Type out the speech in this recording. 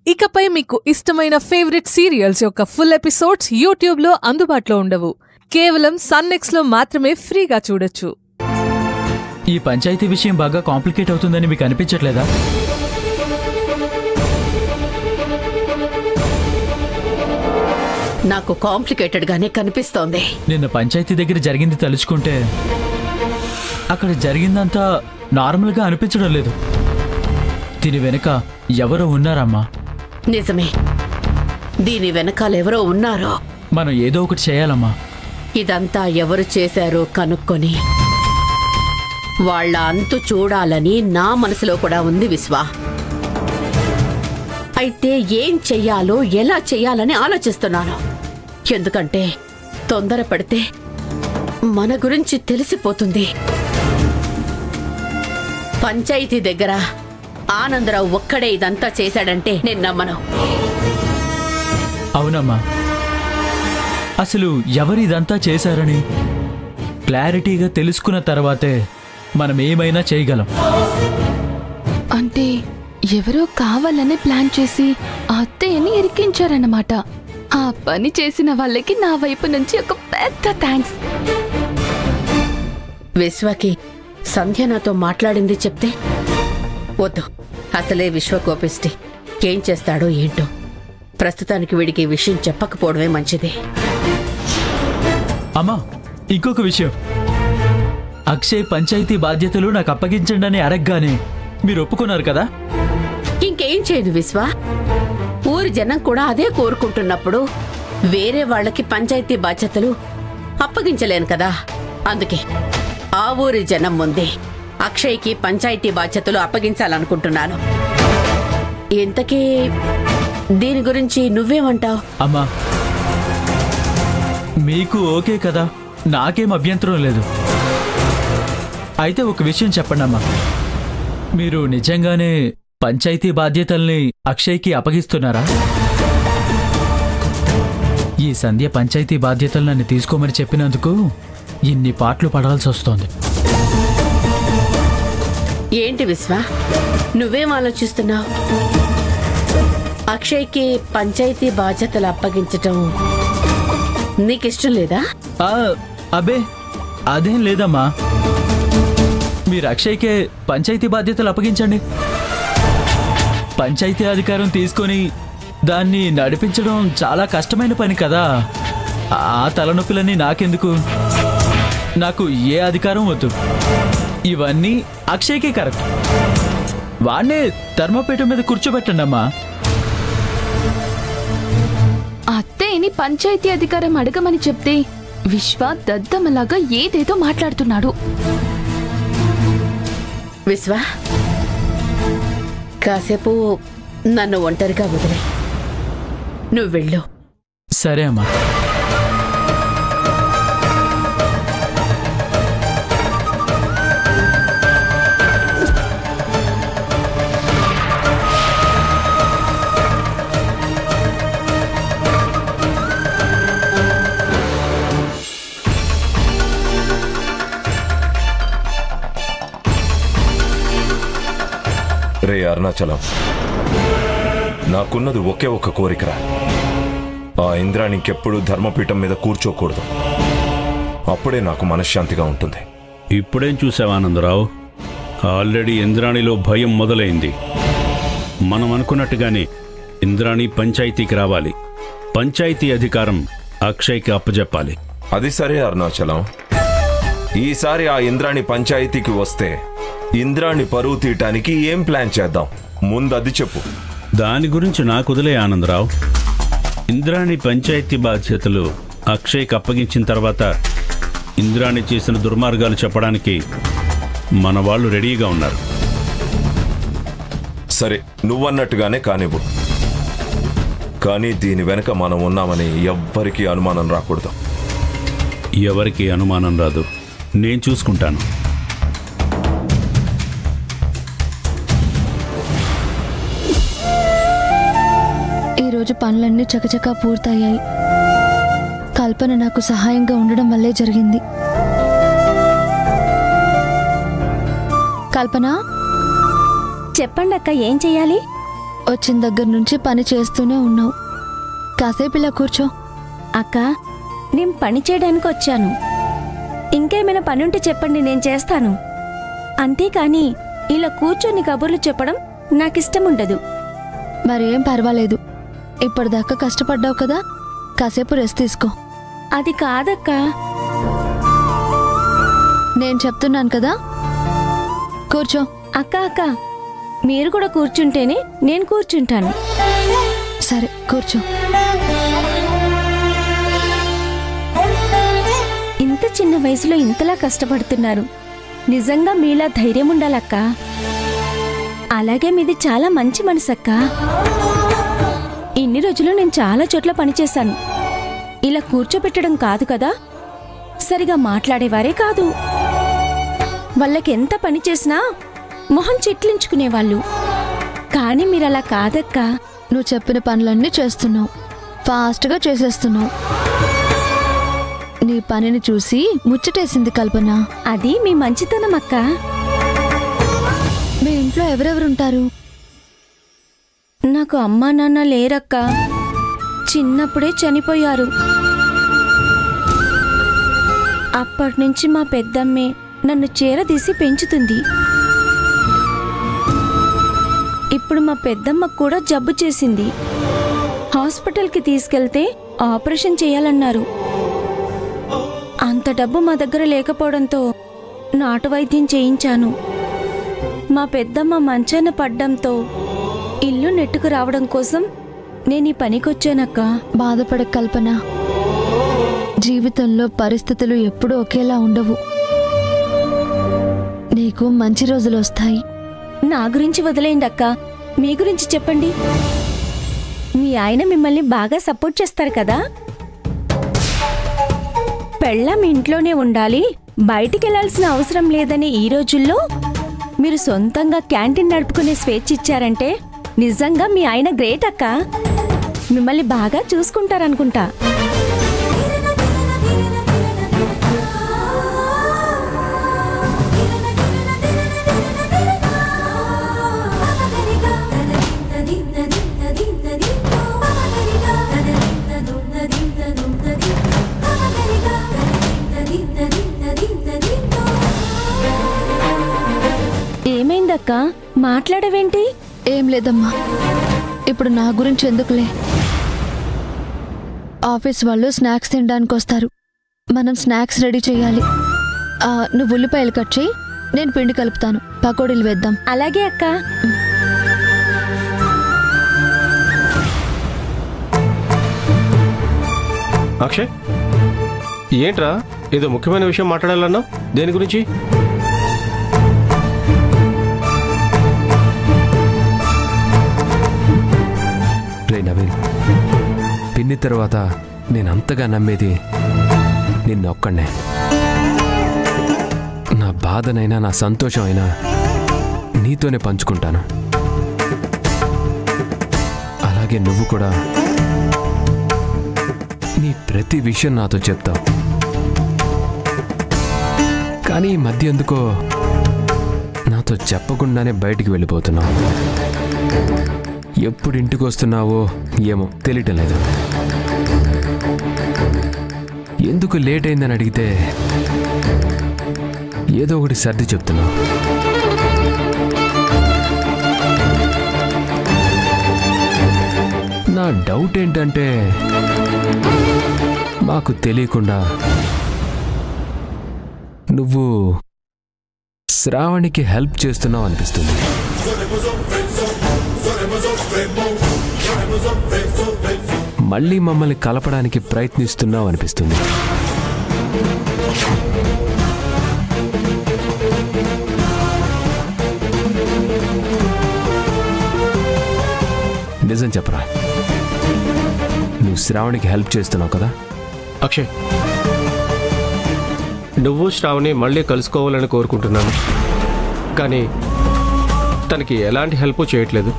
ఇకపై మీకు ఇష్టమైన ఫేవరెట్ సీరియల్స్ యొక్క ఫుల్ ఎపిసోడ్స్ యూట్యూబ్లో అందుబాటులో ఉండవు. కేవలం సన్నెక్స్లో మాత్రమే ఫ్రీగా చూడొచ్చు. ఈ పంచాయతీ విషయం బాగా కాంప్లికేట్ అవుతుందని మీకు అనిపించట్లేదా? నాకు కాంప్లికేటెడ్ గానే కనిపిస్తోంది. నిన్న పంచాయతీ దగ్గర జరిగింది తలుచుకుంటే అక్కడ జరిగిందంతా నార్మల్గా అనిపించడం లేదు. దీని వెనుక ఎవరో ఉన్నారమ్మా. నిజమే, దీని వెనకాలెవరో ఉన్నారో. మనం ఏదో ఒకటి చేయాలమ్మా. ఇదంతా ఎవరు చేశారో కనుక్కొని వాళ్ళ అంతు చూడాలని నా మనసులో కూడా ఉంది విశ్వా. అయితే ఏం చెయ్యాలో ఎలా చెయ్యాలని ఆలోచిస్తున్నాను. ఎందుకంటే తొందరపడితే మన గురించి తెలిసిపోతుంది. పంచాయతీ దగ్గర ఆనందరావు ఒక్కడే ఇదంతా చేశాడంటే నేను నమ్మను. అవునమ్మా, అసలు ఎవరు ఇదంతా చేశారని క్లారిటీగా తెలుసుకున్న తర్వాతే మనం ఏమైనా చేయగలం. అంటే ఎవరో కావాలనే ప్లాన్ చేసి అత్తయ్యని ఇరికించారన్నమాట. ఆ పని చేసిన వాళ్ళకి నా వైపు నుంచి ఒక పెద్ద థ్యాంక్స్. విశ్వకి సంధ్య నాతో మాట్లాడింది చెప్తే వద్దు, అసలే విశ్వ కోపిష్టి. ఏం చేస్తాడో ఏంటో. ప్రస్తుతానికి వీడికి ఈ విషయం చెప్పకపోవడమే మంచిది. అమ్మా, ఇంకొక విషయం. అక్షయ్ పంచాయతీ బాధ్యతలు నాకు అప్పగించండి అని అడగగానే మీరు ఒప్పుకున్నారు కదా? ఇంకేం చేయదు విశ్వ. ఊరి జనం కూడా అదే కోరుకుంటున్నప్పుడు వేరే వాళ్ళకి పంచాయతీ బాధ్యతలు అప్పగించలేను కదా. అందుకే ఆ ఊరి జనం ముందే అక్షయ్కి పంచాయతీ బాధ్యతలు అప్పగించాలనుకుంటున్నాను. ఇంతకీ దీని గురించి నువ్వేమంటావు? అమ్మా, మీకు ఓకే కదా? నాకేం అభ్యంతరం లేదు. అయితే ఒక విషయం చెప్పండి అమ్మా, మీరు నిజంగానే పంచాయతీ బాధ్యతల్ని అక్షయ్కి అప్పగిస్తున్నారా? ఈ సంధ్య పంచాయతీ బాధ్యతలు నన్ను తీసుకోమని చెప్పినందుకు ఇన్ని పాటలు పడాల్సి వస్తోంది. ఏంటి విశ్వ, నువ్వేం ఆలోచిస్తున్నావు? అక్షయ్కి పంచాయతీ బాధ్యతలు అప్పగించటం నీకిష్టం లేదా? అబే, అదేం లేదమ్మా. మీరు అక్షయ్కే పంచాయతీ బాధ్యతలు అప్పగించండి. పంచాయతీ అధికారం తీసుకొని దాన్ని నడిపించడం చాలా కష్టమైన పని కదా. ఆ తలనొప్పులన్నీ నాకెందుకు? నాకు ఏ అధికారం వద్దు. ఇవన్నీ అక్షయ్కే కరెక్ట్. వాణ్ణే ధర్మపీఠం మీద కూర్చోబెట్టండి అమ్మా. అత్తయ్యని పంచాయతీ అధికారం అడగమని చెప్తే విశ్వ దద్దమ్మలాగా ఏదేదో మాట్లాడుతున్నాడు. విశ్వ, కాసేపు నన్ను ఒంటరిగా వదిలే. నువ్వు వెళ్ళు. సరే అమ్మా. రే అరుణాచలం, నాకున్నది ఒకే ఒక్క కోరికరా. ఆ ఇంద్రాణి ఇంకెప్పుడు ధర్మపీఠం మీద కూర్చోకూడదు. అప్పుడే నాకు మనశ్శాంతిగా ఉంటుంది. ఇప్పుడేం చూసావా ఆనందరావు? ఆల్రెడీ ఇంద్రాణిలో భయం మొదలైంది. మనం అనుకున్నట్టుగానే ఇంద్రాణి పంచాయతీకి రావాలి. పంచాయతీ అధికారం అక్షయ్కి అప్పజెప్పాలి. అది సరే అరుణాచలం, ఈసారి ఆ ఇంద్రాణి పంచాయతీకి వస్తే ఇంద్రాణి పరువు తీయటానికి ఏం ప్లాన్ చేద్దాం? ముందు అది చెప్పు. దాని గురించి నాకు వదిలే ఆనందరావు. ఇంద్రాణి పంచాయతీ బాధ్యతలు అక్షయ్కి అప్పగించిన తర్వాత ఇంద్రాణి చేసిన దుర్మార్గాలు చెప్పడానికి మన వాళ్ళు రెడీగా ఉన్నారు. సరే, నువ్వన్నట్టుగానే కానివ్వు. కానీ దీని వెనక మనం ఉన్నామని ఎవ్వరికీ అనుమానం రాకూడదు. ఎవరికి అనుమానం రాదు. నేను చూసుకుంటాను. ఈరోజు పనులన్నీ చకచకా పూర్తయ్యాయి. కల్పన నాకు సహాయంగా ఉండడం వల్లే జరిగింది. కల్పన, చెప్పండి అక్క, ఏం చెయ్యాలి? వచ్చిన దగ్గర నుంచి పని చేస్తూనే ఉన్నావు. కాసేపు ఇలా కూర్చో. అక్క, నేను పని చేయడానికి వచ్చాను. ఇంకేమైనా పని ఉంటే చెప్పండి, నేను చేస్తాను. అంతేకాని ఇలా కూర్చొని కబుర్లు చెప్పడం నాకిష్టం ఉండదు. మరేం పర్వాలేదు, ఇప్పటిదాకా కష్టపడ్డావు కదా, కాసేపు రెస్ట్ తీసుకో. అది కాదక్క. నేను చెప్తున్నాను కదా, కూర్చో. అక్క అక్క, మీరు కూడా కూర్చుంటేనే నేను కూర్చుంటాను. సరే కూర్చో. ఇంత చిన్న వయసులో ఇంతలా కష్టపడుతున్నారు. నిజంగా మీలా ధైర్యం ఉండాలక్క. అలాగే మీది చాలా మంచి మనసక్క. ఇన్ని రోజులు నేను చాలా చోట్ల పనిచేశాను. ఇలా కూర్చోపెట్టడం కాదు కదా, సరిగా మాట్లాడేవారే కాదు. వాళ్ళకి ఎంత పని చేసినా మొహం చిట్లించుకునేవాళ్ళు. కానీ మీరలా కాదక్క. నువ్వు చెప్పిన పనులన్నీ చేస్తున్నావు, ఫాస్ట్గా చేసేస్తున్నావు. నీ పనిని చూసి ముచ్చటేసింది కల్పన. అది మీ మంచితనం అక్క. మీ ఇంట్లో ఎవరెవరుంటారు? నాకు అమ్మా నాన్న లేరక్క. చిన్నప్పుడే చనిపోయారు. అప్పటినుంచి మా పెద్దమ్మే నన్ను చేరదీసి పెంచుతుంది. ఇప్పుడు మా పెద్దమ్మకు కూడా జబ్బు చేసింది. హాస్పిటల్కి తీసుకెళ్తే ఆపరేషన్ చేయాలన్నారు. అంత డబ్బు మా దగ్గర లేకపోవడంతో నాటు వైద్యం చేయించాను. మా పెద్దమ్మ మంచాన పడ్డంతో ఇల్లు నెట్టుకు రావడం కోసం నేను ఈ పనికొచ్చానక్క. బాధపడ కల్పన, జీవితంలో పరిస్థితులు ఎప్పుడూ ఒకేలా ఉండవు. నీకు మంచి రోజులు వస్తాయి. నా గురించి వదిలేయండి అక్క, మీ గురించి చెప్పండి. మీ ఆయన మిమ్మల్ని బాగా సపోర్ట్ చేస్తారు కదా. పెళ్ళాం ఇంట్లోనే ఉండాలి, బయటికి వెళ్లాల్సిన అవసరం లేదని ఈ రోజుల్లో మీరు సొంతంగా క్యాంటీన్ నడుపుకునే స్వేచ్ఛ ఇచ్చారంటే నిజంగా మీ ఆయన గ్రేట్ అక్క. మిమ్మల్ని బాగా చూసుకుంటారనుకుంటా. ఏమైందక్క, మాట్లాడవేంటి? ఏం లేదమ్మా, ఇప్పుడు నా గురించి ఎందుకులే. ఆఫీస్ వాళ్ళు స్నాక్స్ తినడానికి వస్తారు. మనం స్నాక్స్ రెడీ చేయాలి. నువ్వు ఉల్లిపాయలు కట్ చేయి, నేను పిండి కలుపుతాను. పకోడీలు వేద్దాం. అలాగే అక్క. అక్షయ్, ఏంట్రా ఏదో ముఖ్యమైన విషయం మాట్లాడాలన్నా? దేని గురించి? రే నవీన్, పిన్ని తర్వాత నేనంతగా నమ్మేది నిన్నొక్కడే. నా బాధనైనా నా సంతోషం అయినా నీతోనే పంచుకుంటాను. అలాగే నువ్వు కూడా నీ ప్రతి విషయం నాతో చెప్తావు. కానీ ఈ మధ్య ఎందుకో నాతో చెప్పకుండానే బయటికి వెళ్ళిపోతున్నావు. ఎప్పుడు ఇంటికి వస్తున్నావో ఏమో తెలియటం లేదు. ఎందుకు లేట్ అయిందని అడిగితే ఏదో ఒకటి సర్ది చెప్తున్నావు. నా డౌట్ ఏంటంటే మాకు తెలియకుండా నువ్వు శ్రావణికి హెల్ప్ చేస్తున్నావు అనిపిస్తుంది. మళ్ళీ మమ్మల్ని కలపడానికి ప్రయత్నిస్తున్నావు అనిపిస్తుంది. నిజం చెప్పరా, నువ్వు శ్రావణికి హెల్ప్ చేస్తున్నావు కదా? అక్షయ్, నువ్వు శ్రావణి మళ్ళీ కలుసుకోవాలని కోరుకుంటున్నాను. కానీ తనకి ఎలాంటి హెల్ప్ చేయట్లేదు.